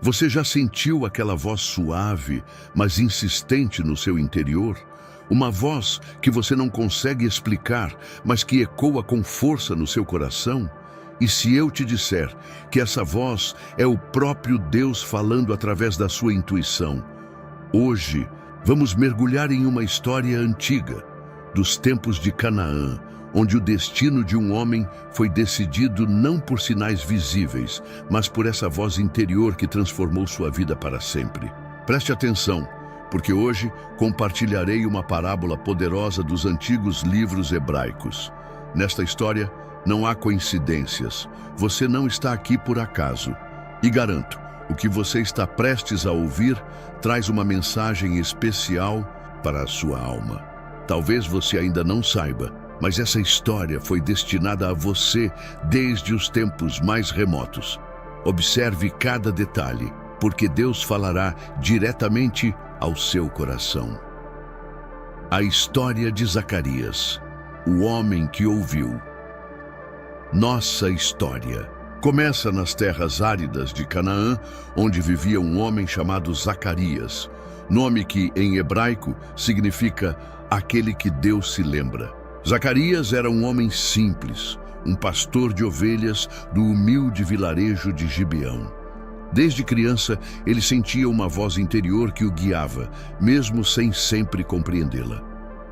Você já sentiu aquela voz suave, mas insistente no seu interior? Uma voz que você não consegue explicar, mas que ecoa com força no seu coração? E se eu te disser que essa voz é o próprio Deus falando através da sua intuição? Hoje, vamos mergulhar em uma história antiga, dos tempos de Canaã, onde o destino de um homem foi decidido não por sinais visíveis, mas por essa voz interior que transformou sua vida para sempre. Preste atenção, porque hoje compartilharei uma parábola poderosa dos antigos livros hebraicos. Nesta história, não há coincidências. Você não está aqui por acaso. E garanto, o que você está prestes a ouvir traz uma mensagem especial para a sua alma. Talvez você ainda não saiba, mas essa história foi destinada a você desde os tempos mais remotos. Observe cada detalhe, porque Deus falará diretamente ao seu coração. A história de Zacarias, o homem que ouviu. Nossa história começa nas terras áridas de Canaã, onde vivia um homem chamado Zacarias, nome que, em hebraico, significa aquele que Deus se lembra. Zacarias era um homem simples, um pastor de ovelhas do humilde vilarejo de Gibeão. Desde criança, ele sentia uma voz interior que o guiava, mesmo sem sempre compreendê-la.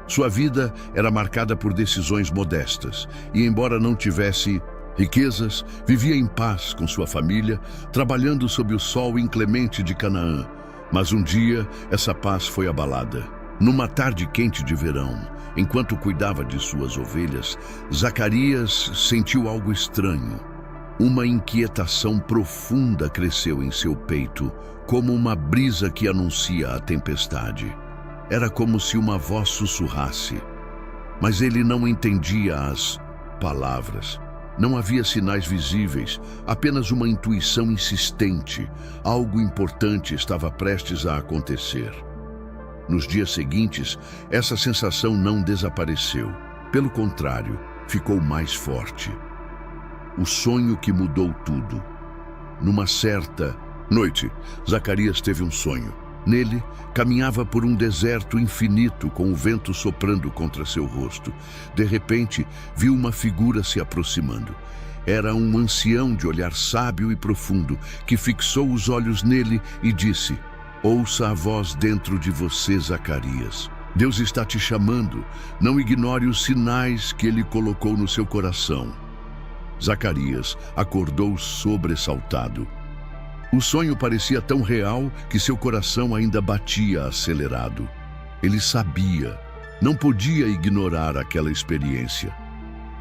Sua vida era marcada por decisões modestas, e embora não tivesse riquezas, vivia em paz com sua família, trabalhando sob o sol inclemente de Canaã. Mas um dia, essa paz foi abalada. Numa tarde quente de verão, enquanto cuidava de suas ovelhas, Zacarias sentiu algo estranho. Uma inquietação profunda cresceu em seu peito, como uma brisa que anuncia a tempestade. Era como se uma voz sussurrasse, mas ele não entendia as palavras. Não havia sinais visíveis, apenas uma intuição insistente. Algo importante estava prestes a acontecer. Nos dias seguintes, essa sensação não desapareceu. Pelo contrário, ficou mais forte. O sonho que mudou tudo. Numa certa noite, Zacarias teve um sonho. Nele, caminhava por um deserto infinito com o vento soprando contra seu rosto. De repente, viu uma figura se aproximando. Era um ancião de olhar sábio e profundo, que fixou os olhos nele e disse: "Ouça a voz dentro de você, Zacarias. Deus está te chamando. Não ignore os sinais que Ele colocou no seu coração." Zacarias acordou sobressaltado. O sonho parecia tão real que seu coração ainda batia acelerado. Ele sabia, não podia ignorar aquela experiência.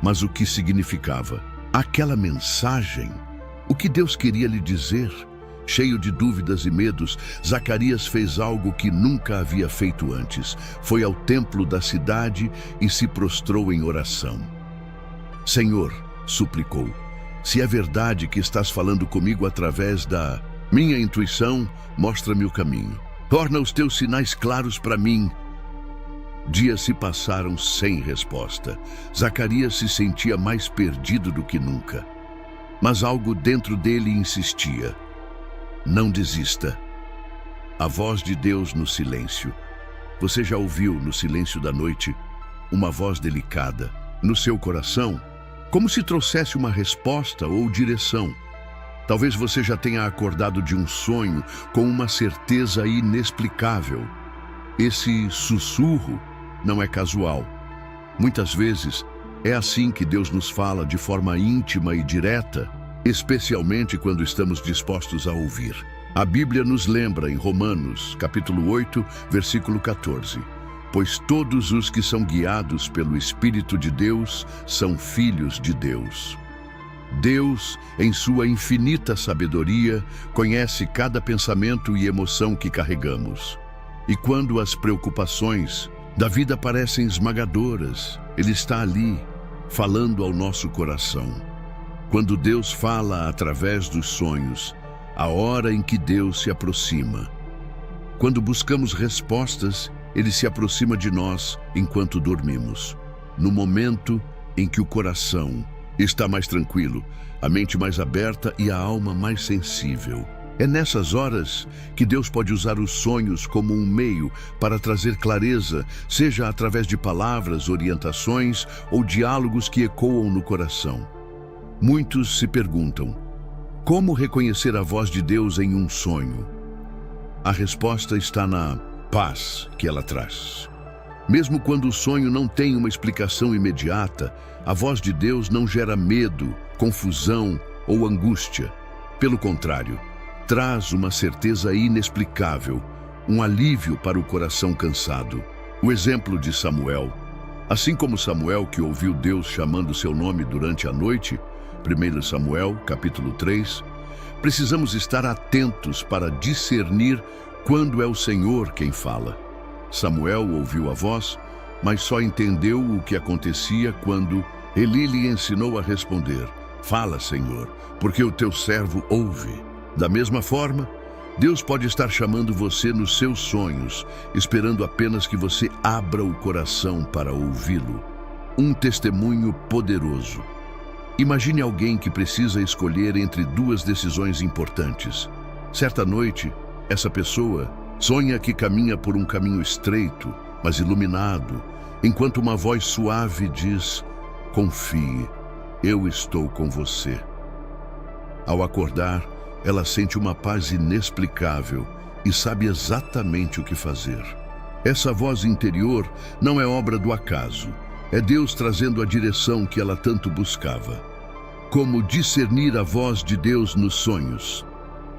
Mas o que significava? Aquela mensagem? O que Deus queria lhe dizer? Cheio de dúvidas e medos, Zacarias fez algo que nunca havia feito antes. Foi ao templo da cidade e se prostrou em oração. "Senhor", suplicou, "se é verdade que estás falando comigo através da minha intuição, mostra-me o caminho. Torna os teus sinais claros para mim." Dias se passaram sem resposta. Zacarias se sentia mais perdido do que nunca. Mas algo dentro dele insistia: "Não desista." A voz de Deus no silêncio. Você já ouviu no silêncio da noite uma voz delicada no seu coração, como se trouxesse uma resposta ou direção? Talvez você já tenha acordado de um sonho com uma certeza inexplicável. Esse sussurro não é casual. Muitas vezes é assim que Deus nos fala de forma íntima e direta, especialmente quando estamos dispostos a ouvir. A Bíblia nos lembra em Romanos, capítulo 8, versículo 14: "Pois todos os que são guiados pelo Espírito de Deus são filhos de Deus." Deus, em sua infinita sabedoria, conhece cada pensamento e emoção que carregamos. E quando as preocupações da vida parecem esmagadoras, Ele está ali, falando ao nosso coração. Quando Deus fala através dos sonhos, a hora em que Deus se aproxima. Quando buscamos respostas, Ele se aproxima de nós enquanto dormimos. No momento em que o coração está mais tranquilo, a mente mais aberta e a alma mais sensível. É nessas horas que Deus pode usar os sonhos como um meio para trazer clareza, seja através de palavras, orientações ou diálogos que ecoam no coração. Muitos se perguntam: como reconhecer a voz de Deus em um sonho? A resposta está na paz que ela traz. Mesmo quando o sonho não tem uma explicação imediata, a voz de Deus não gera medo, confusão ou angústia. Pelo contrário, traz uma certeza inexplicável, um alívio para o coração cansado. O exemplo de Samuel. Assim como Samuel, que ouviu Deus chamando seu nome durante a noite, 1 Samuel, capítulo 3, precisamos estar atentos para discernir quando é o Senhor quem fala. Samuel ouviu a voz, mas só entendeu o que acontecia quando Eli lhe ensinou a responder: "Fala, Senhor, porque o teu servo ouve." Da mesma forma, Deus pode estar chamando você nos seus sonhos, esperando apenas que você abra o coração para ouvi-lo. Um testemunho poderoso. Imagine alguém que precisa escolher entre duas decisões importantes. Certa noite, essa pessoa sonha que caminha por um caminho estreito, mas iluminado, enquanto uma voz suave diz: "Confie, eu estou com você." Ao acordar, ela sente uma paz inexplicável e sabe exatamente o que fazer. Essa voz interior não é obra do acaso, é Deus trazendo a direção que ela tanto buscava. Como discernir a voz de Deus nos sonhos?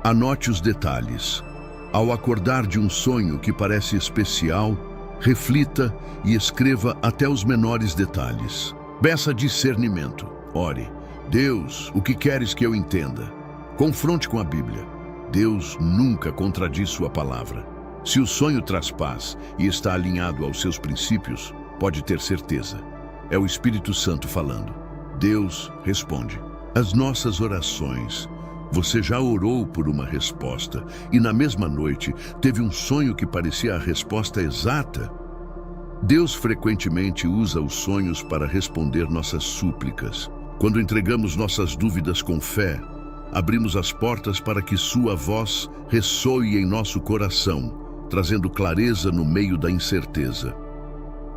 Anote os detalhes. Ao acordar de um sonho que parece especial, reflita e escreva até os menores detalhes. Peça discernimento. Ore: "Deus, o que queres que eu entenda?" Confronte com a Bíblia. Deus nunca contradiz sua palavra. Se o sonho traz paz e está alinhado aos seus princípios, pode ter certeza. É o Espírito Santo falando. Deus responde. As nossas orações. Você já orou por uma resposta e na mesma noite teve um sonho que parecia a resposta exata? Deus frequentemente usa os sonhos para responder nossas súplicas. Quando entregamos nossas dúvidas com fé, abrimos as portas para que sua voz ressoe em nosso coração, trazendo clareza no meio da incerteza.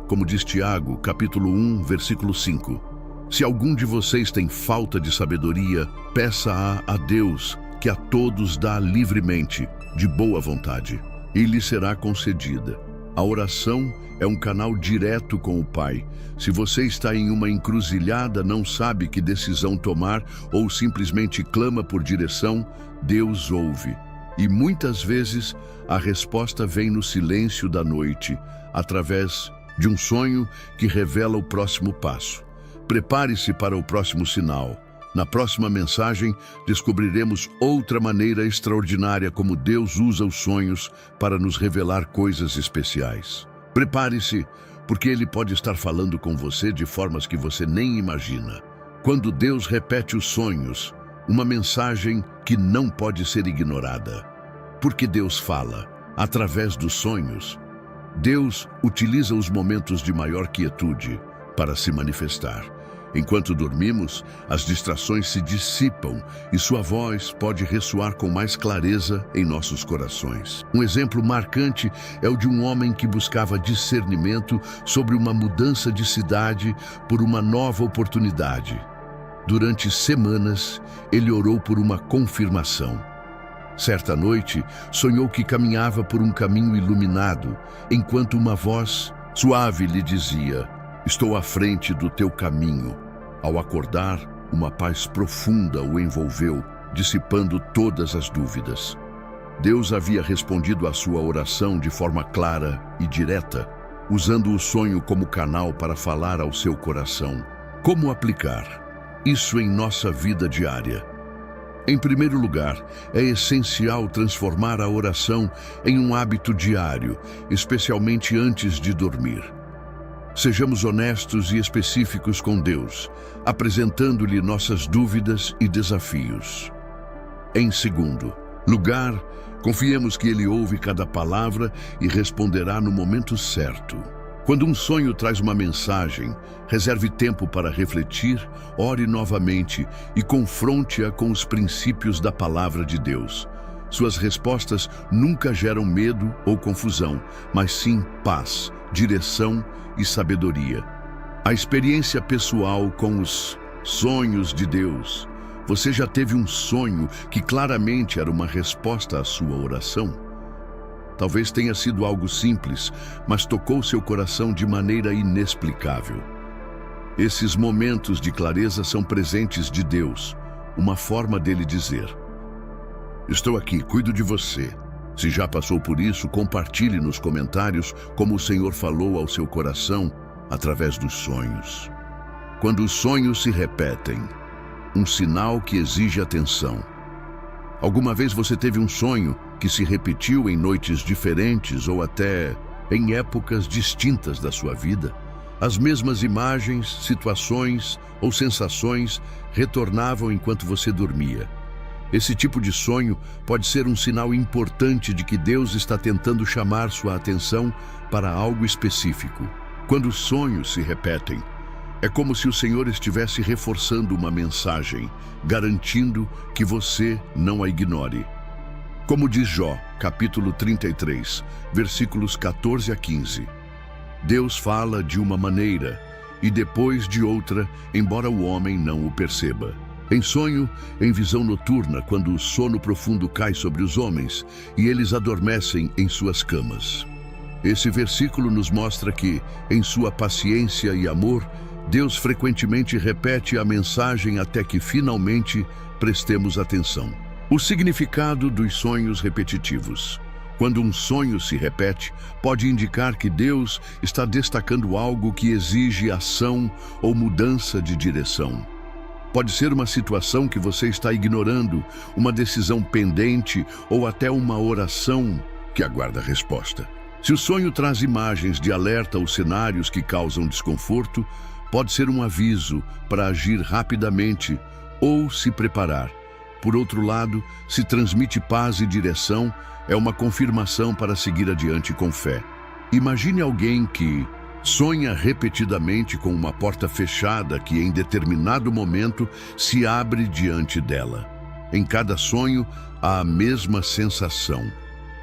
Como diz Tiago, capítulo 1, versículo 5. Se algum de vocês tem falta de sabedoria, peça-a a Deus, que a todos dá livremente, de boa vontade, e lhe será concedida. A oração é um canal direto com o Pai. Se você está em uma encruzilhada, não sabe que decisão tomar ou simplesmente clama por direção, Deus ouve. E muitas vezes a resposta vem no silêncio da noite, através de um sonho que revela o próximo passo. Prepare-se para o próximo sinal. Na próxima mensagem, descobriremos outra maneira extraordinária como Deus usa os sonhos para nos revelar coisas especiais. Prepare-se, porque Ele pode estar falando com você de formas que você nem imagina. Quando Deus repete os sonhos, uma mensagem que não pode ser ignorada. Porque Deus fala através dos sonhos. Deus utiliza os momentos de maior quietude para se manifestar. Enquanto dormimos, as distrações se dissipam e sua voz pode ressoar com mais clareza em nossos corações. Um exemplo marcante é o de um homem que buscava discernimento sobre uma mudança de cidade por uma nova oportunidade. Durante semanas, ele orou por uma confirmação. Certa noite, sonhou que caminhava por um caminho iluminado, enquanto uma voz suave lhe dizia: "Estou à frente do teu caminho." Ao acordar, uma paz profunda o envolveu, dissipando todas as dúvidas. Deus havia respondido à sua oração de forma clara e direta, usando o sonho como canal para falar ao seu coração. Como aplicar isso em nossa vida diária? Em primeiro lugar, é essencial transformar a oração em um hábito diário, especialmente antes de dormir. Sejamos honestos e específicos com Deus, apresentando-lhe nossas dúvidas e desafios. Em segundo lugar, confiemos que Ele ouve cada palavra e responderá no momento certo. Quando um sonho traz uma mensagem, reserve tempo para refletir, ore novamente e confronte-a com os princípios da palavra de Deus. Suas respostas nunca geram medo ou confusão, mas sim paz, direção e sabedoria. A experiência pessoal com os sonhos de Deus. Você já teve um sonho que claramente era uma resposta à sua oração? Talvez tenha sido algo simples, mas tocou seu coração de maneira inexplicável. Esses momentos de clareza são presentes de Deus, uma forma dele dizer: estou aqui, cuido de você. Se já passou por isso, compartilhe nos comentários como o Senhor falou ao seu coração através dos sonhos. Quando os sonhos se repetem, um sinal que exige atenção. Alguma vez você teve um sonho que se repetiu em noites diferentes ou até em épocas distintas da sua vida? As mesmas imagens, situações ou sensações retornavam enquanto você dormia. Esse tipo de sonho pode ser um sinal importante de que Deus está tentando chamar sua atenção para algo específico. Quando os sonhos se repetem, é como se o Senhor estivesse reforçando uma mensagem, garantindo que você não a ignore. Como diz Jó, capítulo 33, versículos 14 a 15. Deus fala de uma maneira e depois de outra, embora o homem não o perceba. Em sonho, em visão noturna, quando o sono profundo cai sobre os homens e eles adormecem em suas camas. Esse versículo nos mostra que, em sua paciência e amor, Deus frequentemente repete a mensagem até que finalmente prestemos atenção. O significado dos sonhos repetitivos. Quando um sonho se repete, pode indicar que Deus está destacando algo que exige ação ou mudança de direção. Pode ser uma situação que você está ignorando, uma decisão pendente ou até uma oração que aguarda resposta. Se o sonho traz imagens de alerta ou cenários que causam desconforto, pode ser um aviso para agir rapidamente ou se preparar. Por outro lado, se transmite paz e direção, é uma confirmação para seguir adiante com fé. Imagine alguém que sonha repetidamente com uma porta fechada que em determinado momento se abre diante dela. Em cada sonho há a mesma sensação,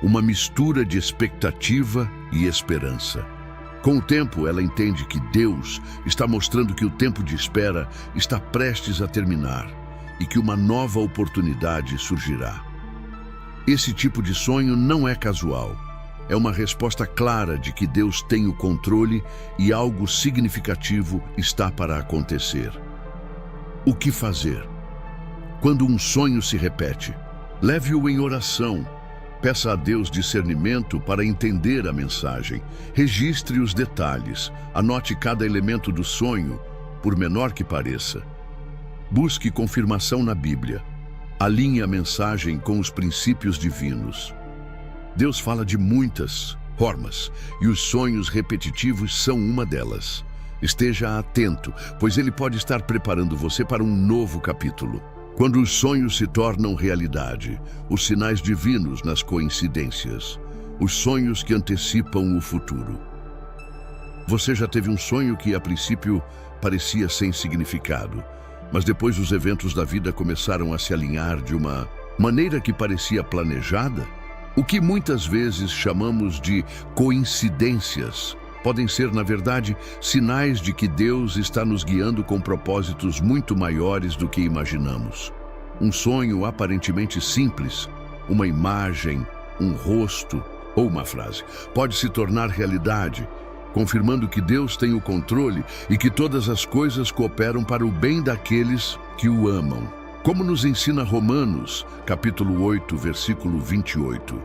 uma mistura de expectativa e esperança. Com o tempo, ela entende que Deus está mostrando que o tempo de espera está prestes a terminar e que uma nova oportunidade surgirá. Esse tipo de sonho não é casual. É uma resposta clara de que Deus tem o controle e algo significativo está para acontecer. O que fazer? Quando um sonho se repete, leve-o em oração. Peça a Deus discernimento para entender a mensagem. Registre os detalhes. Anote cada elemento do sonho, por menor que pareça. Busque confirmação na Bíblia. Alinhe a mensagem com os princípios divinos. Deus fala de muitas formas, e os sonhos repetitivos são uma delas. Esteja atento, pois Ele pode estar preparando você para um novo capítulo. Quando os sonhos se tornam realidade, os sinais divinos nas coincidências, os sonhos que antecipam o futuro. Você já teve um sonho que, a princípio, parecia sem significado, mas depois os eventos da vida começaram a se alinhar de uma maneira que parecia planejada? O que muitas vezes chamamos de coincidências podem ser, na verdade, sinais de que Deus está nos guiando com propósitos muito maiores do que imaginamos. Um sonho aparentemente simples, uma imagem, um rosto ou uma frase, pode se tornar realidade, confirmando que Deus tem o controle e que todas as coisas cooperam para o bem daqueles que o amam. Como nos ensina Romanos, capítulo 8, versículo 28.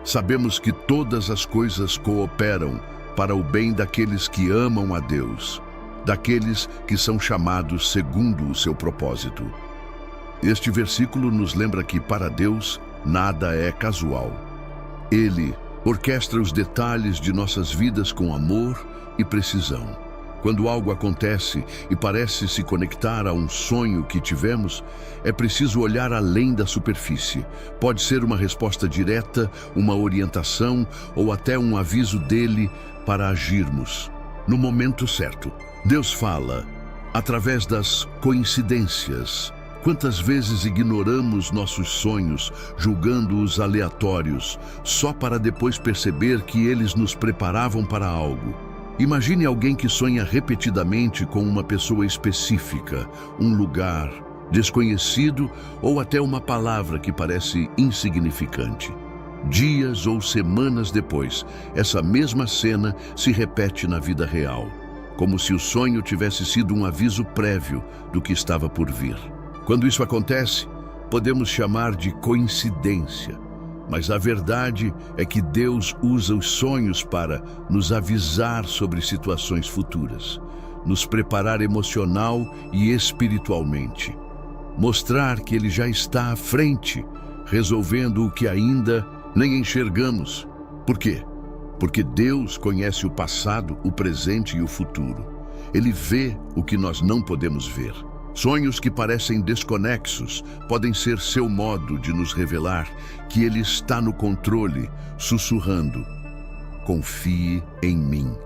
Sabemos que todas as coisas cooperam para o bem daqueles que amam a Deus, daqueles que são chamados segundo o seu propósito. Este versículo nos lembra que, para Deus, nada é casual. Ele orquestra os detalhes de nossas vidas com amor e precisão. Quando algo acontece e parece se conectar a um sonho que tivemos, é preciso olhar além da superfície. Pode ser uma resposta direta, uma orientação ou até um aviso dele para agirmos no momento certo. Deus fala através das coincidências, Quantas vezes ignoramos nossos sonhos, julgando-os aleatórios, só para depois perceber que eles nos preparavam para algo? Imagine alguém que sonha repetidamente com uma pessoa específica, um lugar desconhecido ou até uma palavra que parece insignificante. Dias ou semanas depois, essa mesma cena se repete na vida real, como se o sonho tivesse sido um aviso prévio do que estava por vir. Quando isso acontece, podemos chamar de coincidência, mas a verdade é que Deus usa os sonhos para nos avisar sobre situações futuras, nos preparar emocional e espiritualmente, mostrar que Ele já está à frente, resolvendo o que ainda nem enxergamos. Por quê? Porque Deus conhece o passado, o presente e o futuro. Ele vê o que nós não podemos ver. Sonhos que parecem desconexos podem ser seu modo de nos revelar que Ele está no controle, sussurrando: confie em mim.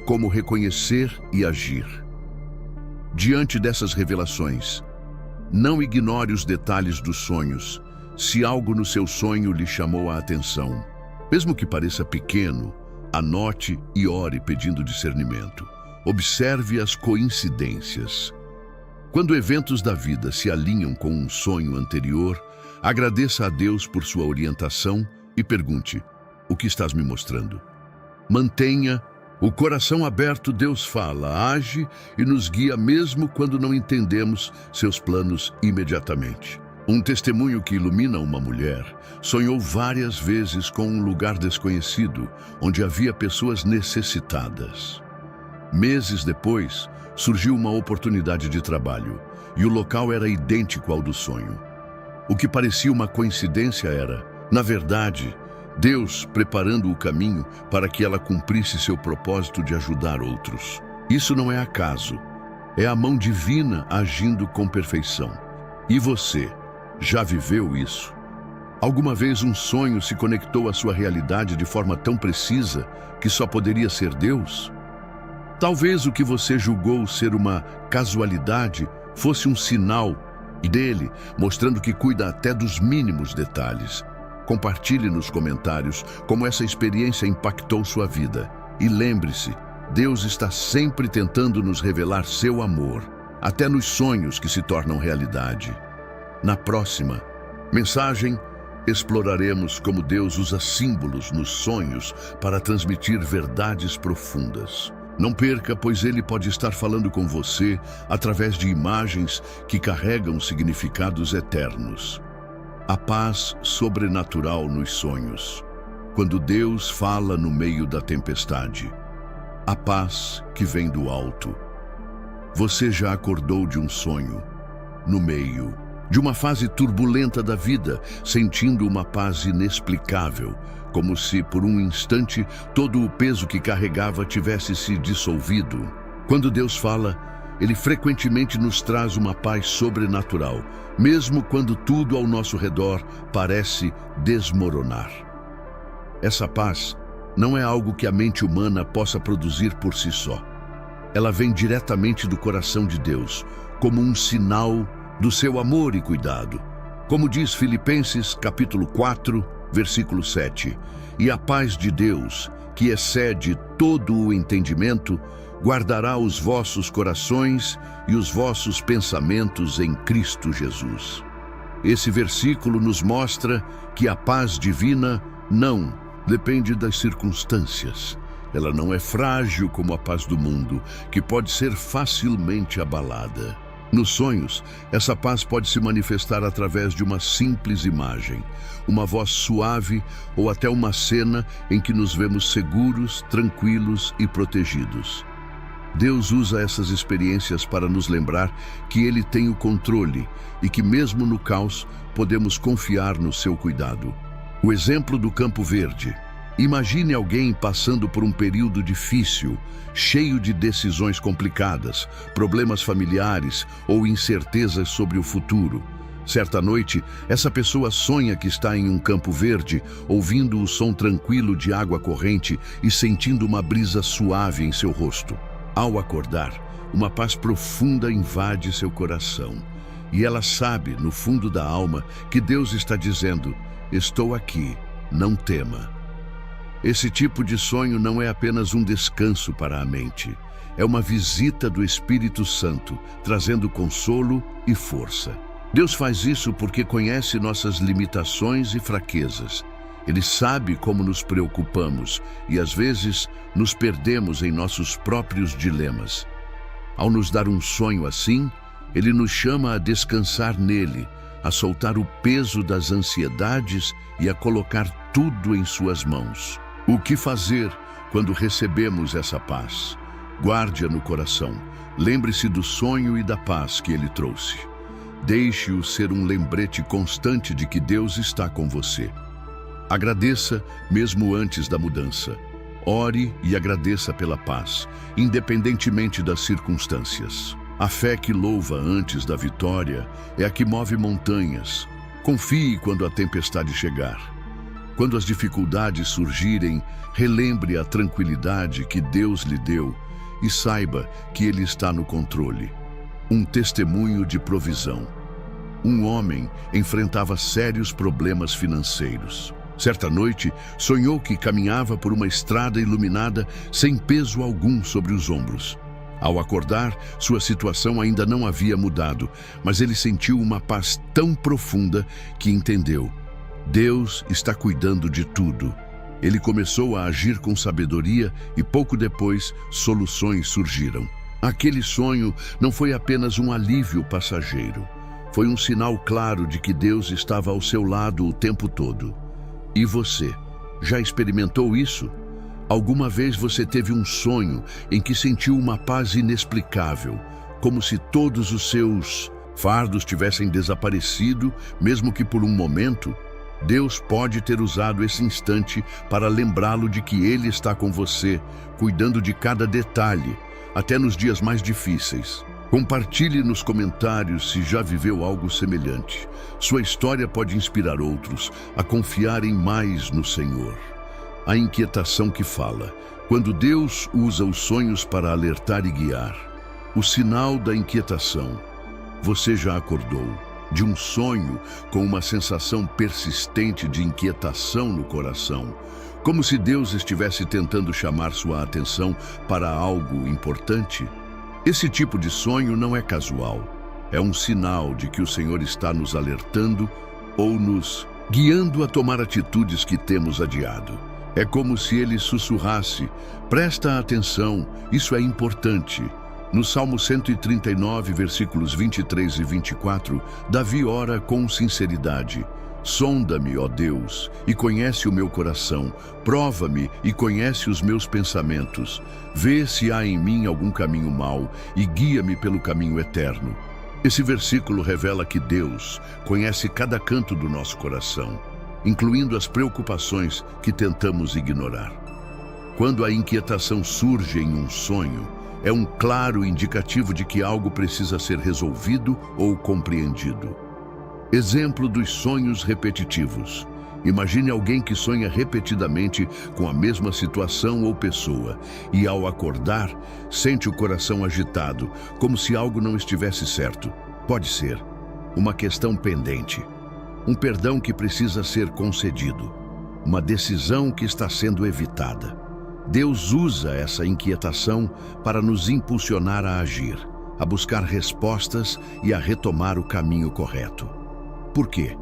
Como reconhecer e agir? Diante dessas revelações, não ignore os detalhes dos sonhos, se algo no seu sonho lhe chamou a atenção. Mesmo que pareça pequeno, anote e ore pedindo discernimento. Observe as coincidências. Quando eventos da vida se alinham com um sonho anterior, agradeça a Deus por sua orientação e pergunte: o que estás me mostrando? Mantenha o coração aberto. Deus fala, age e nos guia mesmo quando não entendemos seus planos imediatamente. Um testemunho que ilumina uma mulher sonhou várias vezes com um lugar desconhecido, onde havia pessoas necessitadas. Meses depois, surgiu uma oportunidade de trabalho, e o local era idêntico ao do sonho. O que parecia uma coincidência era, na verdade, Deus preparando o caminho para que ela cumprisse seu propósito de ajudar outros. Isso não é acaso, é a mão divina agindo com perfeição. E você, já viveu isso? Alguma vez um sonho se conectou à sua realidade de forma tão precisa que só poderia ser Deus? Talvez o que você julgou ser uma casualidade fosse um sinal dele, mostrando que cuida até dos mínimos detalhes. Compartilhe nos comentários como essa experiência impactou sua vida. E lembre-se, Deus está sempre tentando nos revelar seu amor, até nos sonhos que se tornam realidade. Na próxima mensagem, exploraremos como Deus usa símbolos nos sonhos para transmitir verdades profundas. Não perca, pois Ele pode estar falando com você através de imagens que carregam significados eternos. A paz sobrenatural nos sonhos. Quando Deus fala no meio da tempestade. A paz que vem do alto. Você já acordou de um sonho, no meio de uma fase turbulenta da vida, sentindo uma paz inexplicável, como se por um instante todo o peso que carregava tivesse se dissolvido. Quando Deus fala, Ele frequentemente nos traz uma paz sobrenatural, mesmo quando tudo ao nosso redor parece desmoronar. Essa paz não é algo que a mente humana possa produzir por si só. Ela vem diretamente do coração de Deus, como um sinal do seu amor e cuidado. Como diz Filipenses capítulo 4, versículo 7, e a paz de Deus, que excede todo o entendimento, guardará os vossos corações e os vossos pensamentos em Cristo Jesus. Esse versículo nos mostra que a paz divina não depende das circunstâncias. Ela não é frágil como a paz do mundo, que pode ser facilmente abalada. Nos sonhos, essa paz pode se manifestar através de uma simples imagem, uma voz suave ou até uma cena em que nos vemos seguros, tranquilos e protegidos. Deus usa essas experiências para nos lembrar que Ele tem o controle e que mesmo no caos podemos confiar no seu cuidado. O exemplo do Campo Verde. Imagine alguém passando por um período difícil, cheio de decisões complicadas, problemas familiares ou incertezas sobre o futuro. Certa noite, essa pessoa sonha que está em um campo verde, ouvindo o som tranquilo de água corrente e sentindo uma brisa suave em seu rosto. Ao acordar, uma paz profunda invade seu coração. E ela sabe, no fundo da alma, que Deus está dizendo: estou aqui, não tema. Esse tipo de sonho não é apenas um descanso para a mente. É uma visita do Espírito Santo, trazendo consolo e força. Deus faz isso porque conhece nossas limitações e fraquezas. Ele sabe como nos preocupamos e, às vezes, nos perdemos em nossos próprios dilemas. Ao nos dar um sonho assim, Ele nos chama a descansar nele, a soltar o peso das ansiedades e a colocar tudo em suas mãos. O que fazer quando recebemos essa paz? Guarde-a no coração. Lembre-se do sonho e da paz que ele trouxe. Deixe-o ser um lembrete constante de que Deus está com você. Agradeça mesmo antes da mudança. Ore e agradeça pela paz, independentemente das circunstâncias. A fé que louva antes da vitória é a que move montanhas. Confie quando a tempestade chegar. Quando as dificuldades surgirem, relembre a tranquilidade que Deus lhe deu e saiba que Ele está no controle. Um testemunho de provisão. Um homem enfrentava sérios problemas financeiros. Certa noite, sonhou que caminhava por uma estrada iluminada sem peso algum sobre os ombros. Ao acordar, sua situação ainda não havia mudado, mas ele sentiu uma paz tão profunda que entendeu: Deus está cuidando de tudo. Ele começou a agir com sabedoria e pouco depois soluções surgiram. Aquele sonho não foi apenas um alívio passageiro. Foi um sinal claro de que Deus estava ao seu lado o tempo todo. E você, já experimentou isso? Alguma vez você teve um sonho em que sentiu uma paz inexplicável, como se todos os seus fardos tivessem desaparecido, mesmo que por um momento? Deus pode ter usado esse instante para lembrá-lo de que Ele está com você, cuidando de cada detalhe, até nos dias mais difíceis. Compartilhe nos comentários se já viveu algo semelhante. Sua história pode inspirar outros a confiarem mais no Senhor. A inquietação que fala. Quando Deus usa os sonhos para alertar e guiar. O sinal da inquietação. Você já acordou de um sonho com uma sensação persistente de inquietação no coração, como se Deus estivesse tentando chamar sua atenção para algo importante? Esse tipo de sonho não é casual. É um sinal de que o Senhor está nos alertando ou nos guiando a tomar atitudes que temos adiado. É como se Ele sussurrasse: presta atenção, isso é importante. No Salmo 139, versículos 23 e 24, Davi ora com sinceridade: sonda-me, ó Deus, e conhece o meu coração, prova-me e conhece os meus pensamentos. Vê se há em mim algum caminho mau e guia-me pelo caminho eterno. Esse versículo revela que Deus conhece cada canto do nosso coração, incluindo as preocupações que tentamos ignorar. Quando a inquietação surge em um sonho, é um claro indicativo de que algo precisa ser resolvido ou compreendido. Exemplo dos sonhos repetitivos. Imagine alguém que sonha repetidamente com a mesma situação ou pessoa e, ao acordar, sente o coração agitado, como se algo não estivesse certo. Pode ser uma questão pendente, um perdão que precisa ser concedido, uma decisão que está sendo evitada. Deus usa essa inquietação para nos impulsionar a agir, a buscar respostas e a retomar o caminho correto. Por quê?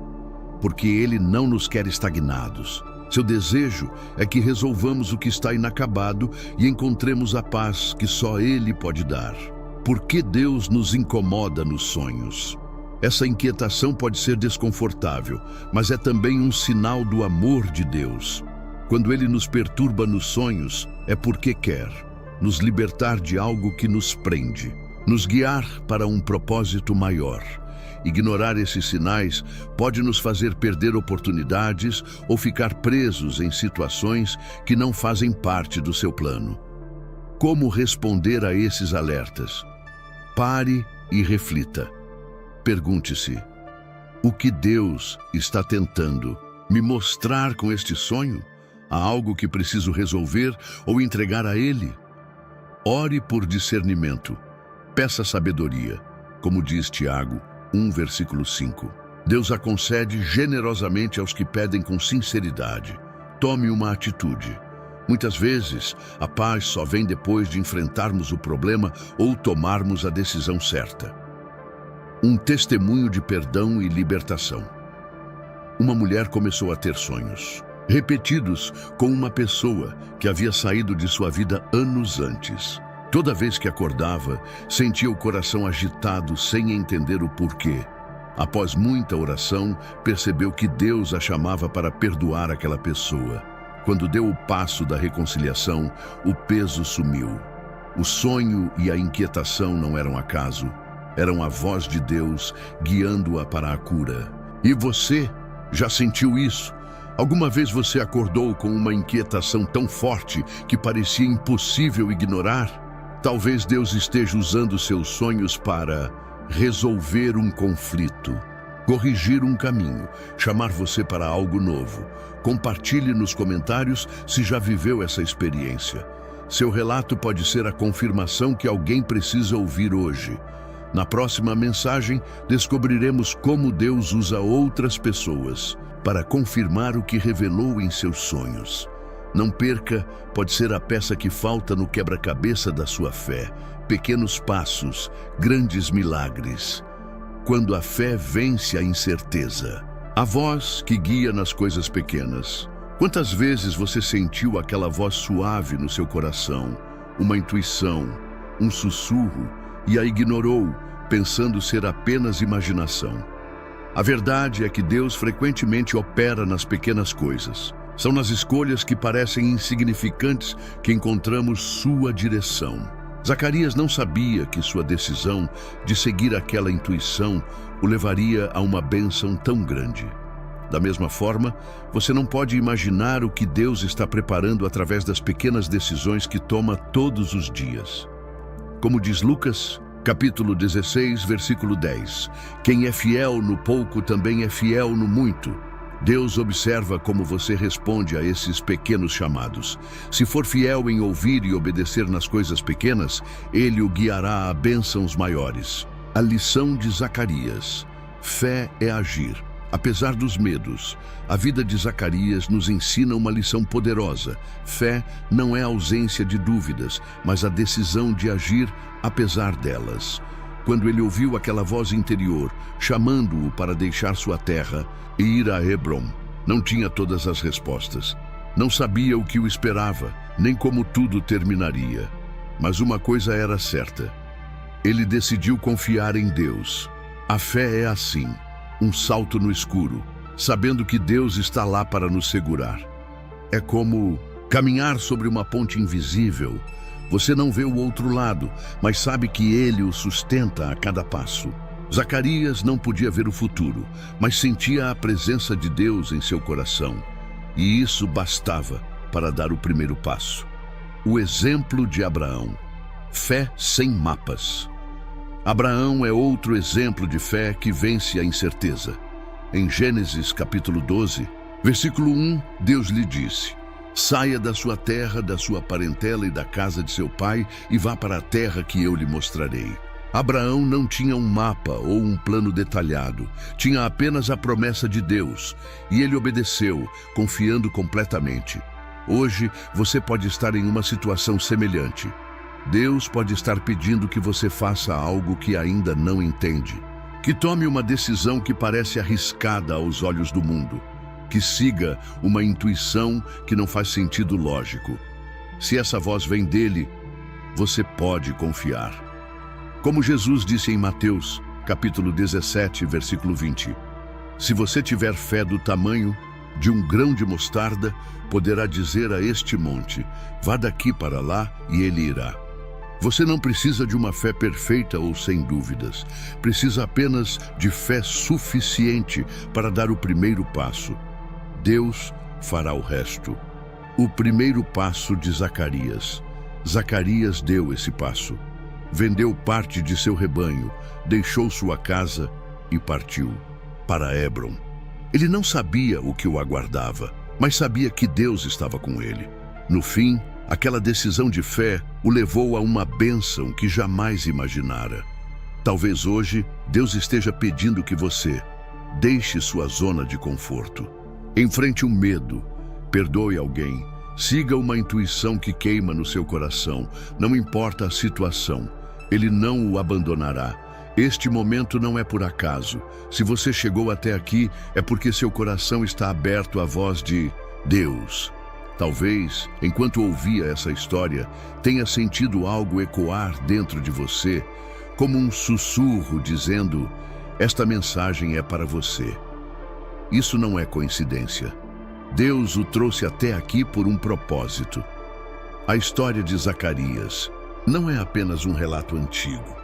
Porque Ele não nos quer estagnados. Seu desejo é que resolvamos o que está inacabado e encontremos a paz que só Ele pode dar. Por que Deus nos incomoda nos sonhos? Essa inquietação pode ser desconfortável, mas é também um sinal do amor de Deus. Quando Ele nos perturba nos sonhos, é porque quer nos libertar de algo que nos prende, nos guiar para um propósito maior. Ignorar esses sinais pode nos fazer perder oportunidades ou ficar presos em situações que não fazem parte do seu plano. Como responder a esses alertas? Pare e reflita. Pergunte-se: o que Deus está tentando me mostrar com este sonho? Há algo que preciso resolver ou entregar a Ele? Ore por discernimento. Peça sabedoria. Como diz Tiago, 1, versículo 5. Deus a concede generosamente aos que pedem com sinceridade. Tome uma atitude. Muitas vezes, a paz só vem depois de enfrentarmos o problema ou tomarmos a decisão certa. Um testemunho de perdão e libertação. Uma mulher começou a ter sonhos repetidos com uma pessoa que havia saído de sua vida anos antes. Toda vez que acordava, sentia o coração agitado sem entender o porquê. Após muita oração, percebeu que Deus a chamava para perdoar aquela pessoa. Quando deu o passo da reconciliação, o peso sumiu. O sonho e a inquietação não eram acaso, eram a voz de Deus guiando-a para a cura. E você já sentiu isso? Alguma vez você acordou com uma inquietação tão forte que parecia impossível ignorar? Talvez Deus esteja usando seus sonhos para resolver um conflito, corrigir um caminho, chamar você para algo novo. Compartilhe nos comentários se já viveu essa experiência. Seu relato pode ser a confirmação que alguém precisa ouvir hoje. Na próxima mensagem, descobriremos como Deus usa outras pessoas para confirmar o que revelou em seus sonhos. Não perca, pode ser a peça que falta no quebra-cabeça da sua fé. Pequenos passos, grandes milagres. Quando a fé vence a incerteza. A voz que guia nas coisas pequenas. Quantas vezes você sentiu aquela voz suave no seu coração, uma intuição, um sussurro, e a ignorou, pensando ser apenas imaginação? A verdade é que Deus frequentemente opera nas pequenas coisas. São nas escolhas que parecem insignificantes que encontramos sua direção. Zacarias não sabia que sua decisão de seguir aquela intuição o levaria a uma bênção tão grande. Da mesma forma, você não pode imaginar o que Deus está preparando através das pequenas decisões que toma todos os dias. Como diz Lucas, capítulo 16, versículo 10, quem é fiel no pouco também é fiel no muito. Deus observa como você responde a esses pequenos chamados. Se for fiel em ouvir e obedecer nas coisas pequenas, Ele o guiará a bênçãos maiores. A lição de Zacarias. Fé é agir. Apesar dos medos, a vida de Zacarias nos ensina uma lição poderosa. Fé não é ausência de dúvidas, mas a decisão de agir apesar delas. Quando ele ouviu aquela voz interior, chamando-o para deixar sua terra e ir a Hebrom, não tinha todas as respostas. Não sabia o que o esperava, nem como tudo terminaria. Mas uma coisa era certa. Ele decidiu confiar em Deus. A fé é assim, um salto no escuro, sabendo que Deus está lá para nos segurar. É como caminhar sobre uma ponte invisível. Você não vê o outro lado, mas sabe que Ele o sustenta a cada passo. Zacarias não podia ver o futuro, mas sentia a presença de Deus em seu coração. E isso bastava para dar o primeiro passo. O exemplo de Abraão. Fé sem mapas. Abraão é outro exemplo de fé que vence a incerteza. Em Gênesis capítulo 12, versículo 1, Deus lhe disse: saia da sua terra, da sua parentela e da casa de seu pai e vá para a terra que eu lhe mostrarei. Abraão não tinha um mapa ou um plano detalhado, tinha apenas a promessa de Deus, e ele obedeceu, confiando completamente. Hoje, você pode estar em uma situação semelhante. Deus pode estar pedindo que você faça algo que ainda não entende, que tome uma decisão que parece arriscada aos olhos do mundo, que siga uma intuição que não faz sentido lógico. Se essa voz vem dele, você pode confiar. Como Jesus disse em Mateus, capítulo 17, versículo 20, se você tiver fé do tamanho de um grão de mostarda, poderá dizer a este monte, vá daqui para lá, e ele irá. Você não precisa de uma fé perfeita ou sem dúvidas. Precisa apenas de fé suficiente para dar o primeiro passo. Deus fará o resto. O primeiro passo de Zacarias. Zacarias deu esse passo. Vendeu parte de seu rebanho, deixou sua casa e partiu para Hebrom. Ele não sabia o que o aguardava, mas sabia que Deus estava com ele. No fim, aquela decisão de fé o levou a uma bênção que jamais imaginara. Talvez hoje Deus esteja pedindo que você deixe sua zona de conforto. Enfrente um medo, perdoe alguém, siga uma intuição que queima no seu coração. Não importa a situação, Ele não o abandonará. Este momento não é por acaso. Se você chegou até aqui, é porque seu coração está aberto à voz de Deus. Talvez, enquanto ouvia essa história, tenha sentido algo ecoar dentro de você, como um sussurro dizendo: esta mensagem é para você. Isso não é coincidência. Deus o trouxe até aqui por um propósito. A história de Zacarias não é apenas um relato antigo.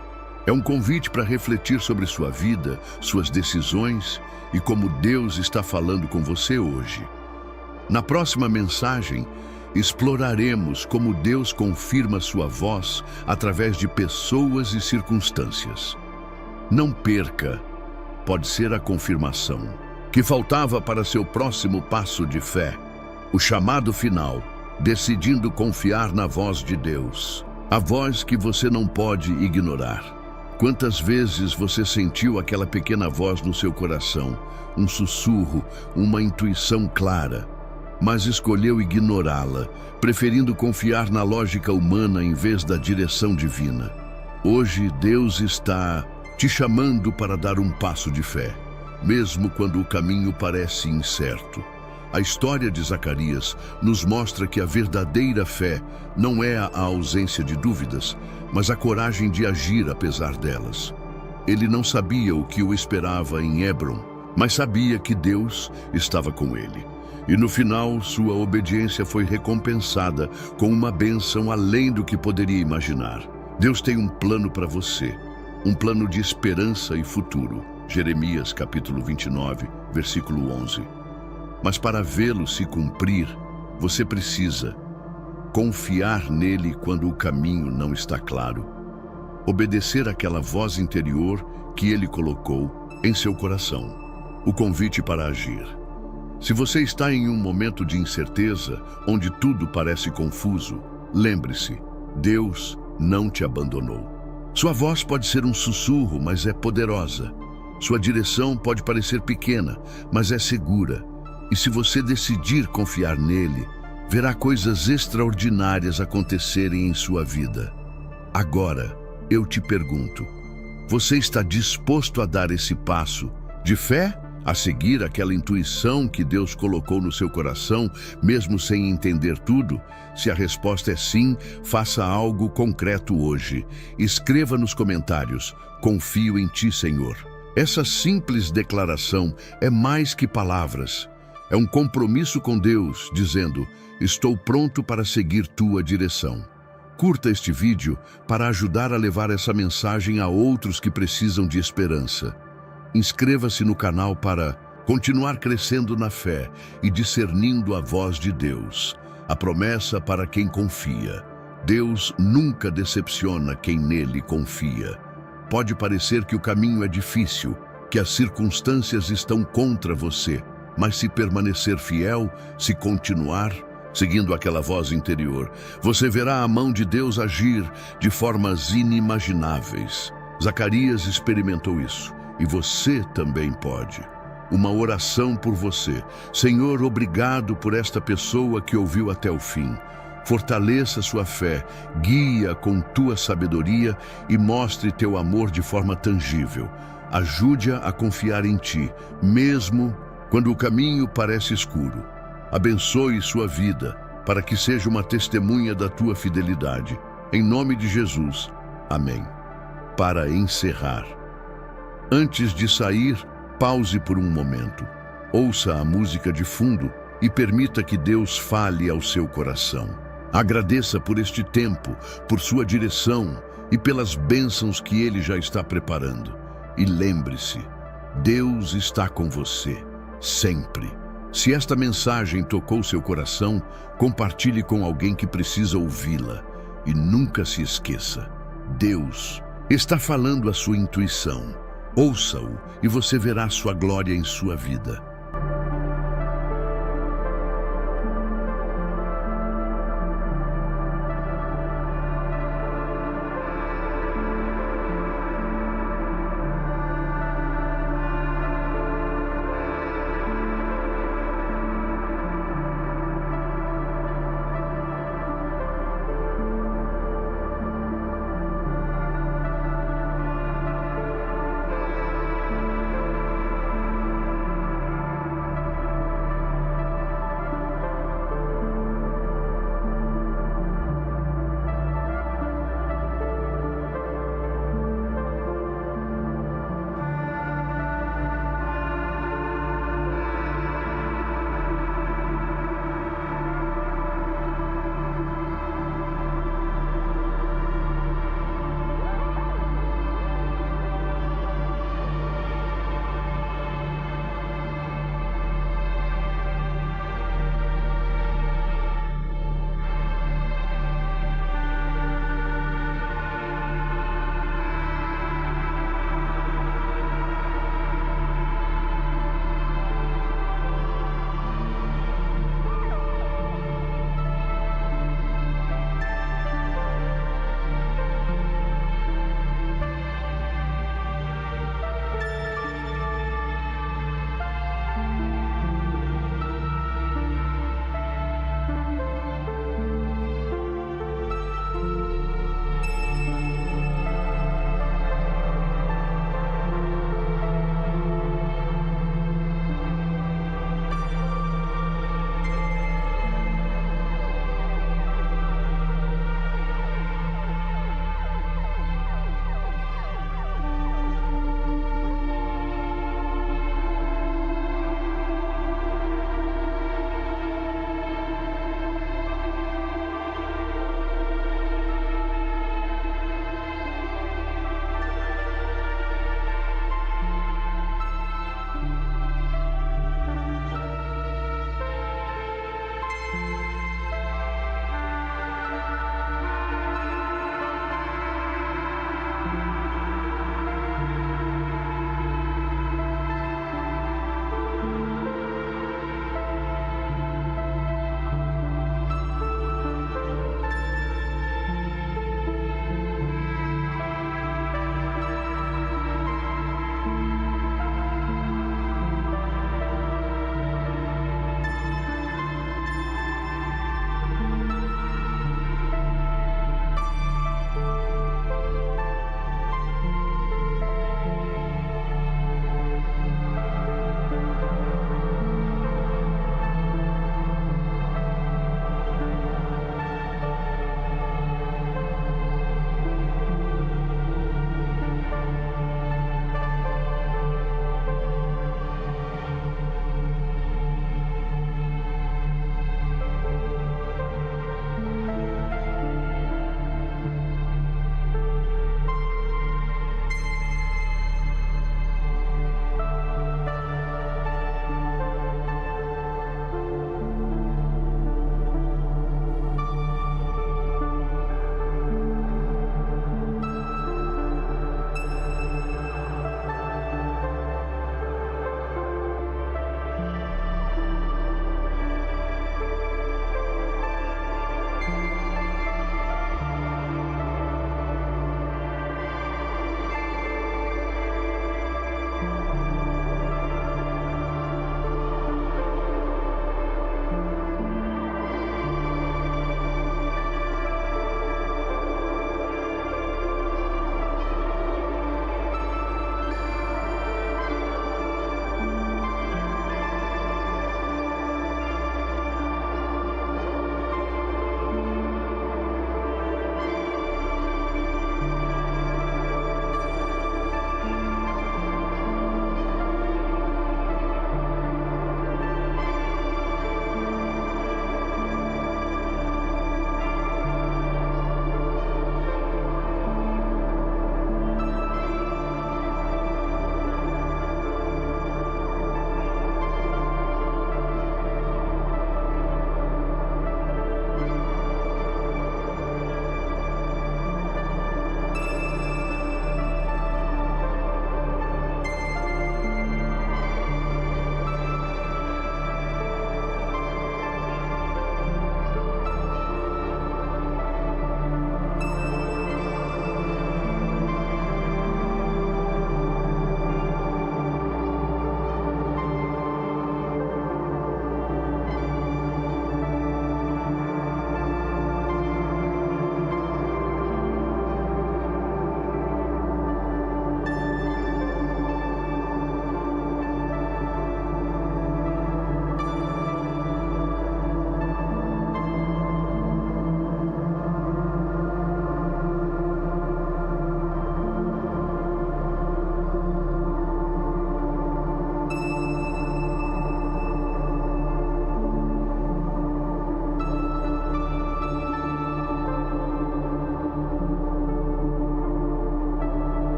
É um convite para refletir sobre sua vida, suas decisões e como Deus está falando com você hoje. Na próxima mensagem, exploraremos como Deus confirma sua voz através de pessoas e circunstâncias. Não perca, pode ser a confirmação que faltava para seu próximo passo de fé, o chamado final, decidindo confiar na voz de Deus, a voz que você não pode ignorar. Quantas vezes você sentiu aquela pequena voz no seu coração, um sussurro, uma intuição clara, mas escolheu ignorá-la, preferindo confiar na lógica humana em vez da direção divina? Hoje Deus está te chamando para dar um passo de fé, mesmo quando o caminho parece incerto. A história de Zacarias nos mostra que a verdadeira fé não é a ausência de dúvidas, mas a coragem de agir apesar delas. Ele não sabia o que o esperava em Hebron, mas sabia que Deus estava com ele. E no final, sua obediência foi recompensada com uma bênção além do que poderia imaginar. Deus tem um plano para você, um plano de esperança e futuro. Jeremias capítulo 29, versículo 11. Mas para vê-lo se cumprir, você precisa confiar nele quando o caminho não está claro. Obedecer àquela voz interior que ele colocou em seu coração. O convite para agir. Se você está em um momento de incerteza, onde tudo parece confuso, lembre-se, Deus não te abandonou. Sua voz pode ser um sussurro, mas é poderosa. Sua direção pode parecer pequena, mas é segura. E se você decidir confiar nele, verá coisas extraordinárias acontecerem em sua vida. Agora, eu te pergunto, você está disposto a dar esse passo de fé? A seguir aquela intuição que Deus colocou no seu coração, mesmo sem entender tudo? Se a resposta é sim, faça algo concreto hoje. Escreva nos comentários: confio em ti, Senhor. Essa simples declaração é mais que palavras. É um compromisso com Deus, dizendo: estou pronto para seguir tua direção. Curta este vídeo para ajudar a levar essa mensagem a outros que precisam de esperança. Inscreva-se no canal para continuar crescendo na fé e discernindo a voz de Deus, a promessa para quem confia. Deus nunca decepciona quem nele confia. Pode parecer que o caminho é difícil, que as circunstâncias estão contra você, mas se permanecer fiel, se continuar seguindo aquela voz interior, você verá a mão de Deus agir de formas inimagináveis. Zacarias experimentou isso. E você também pode. Uma oração por você. Senhor, obrigado por esta pessoa que ouviu até o fim. Fortaleça sua fé, guia com tua sabedoria e mostre teu amor de forma tangível. Ajude-a a confiar em ti, mesmo quando o caminho parece escuro. Abençoe sua vida, para que seja uma testemunha da tua fidelidade. Em nome de Jesus. Amém. Para encerrar, antes de sair, pause por um momento. Ouça a música de fundo e permita que Deus fale ao seu coração. Agradeça por este tempo, por sua direção e pelas bênçãos que Ele já está preparando. E lembre-se, Deus está com você, sempre. Se esta mensagem tocou seu coração, compartilhe com alguém que precisa ouvi-la. E nunca se esqueça, Deus está falando à sua intuição. Ouça-o e você verá sua glória em sua vida.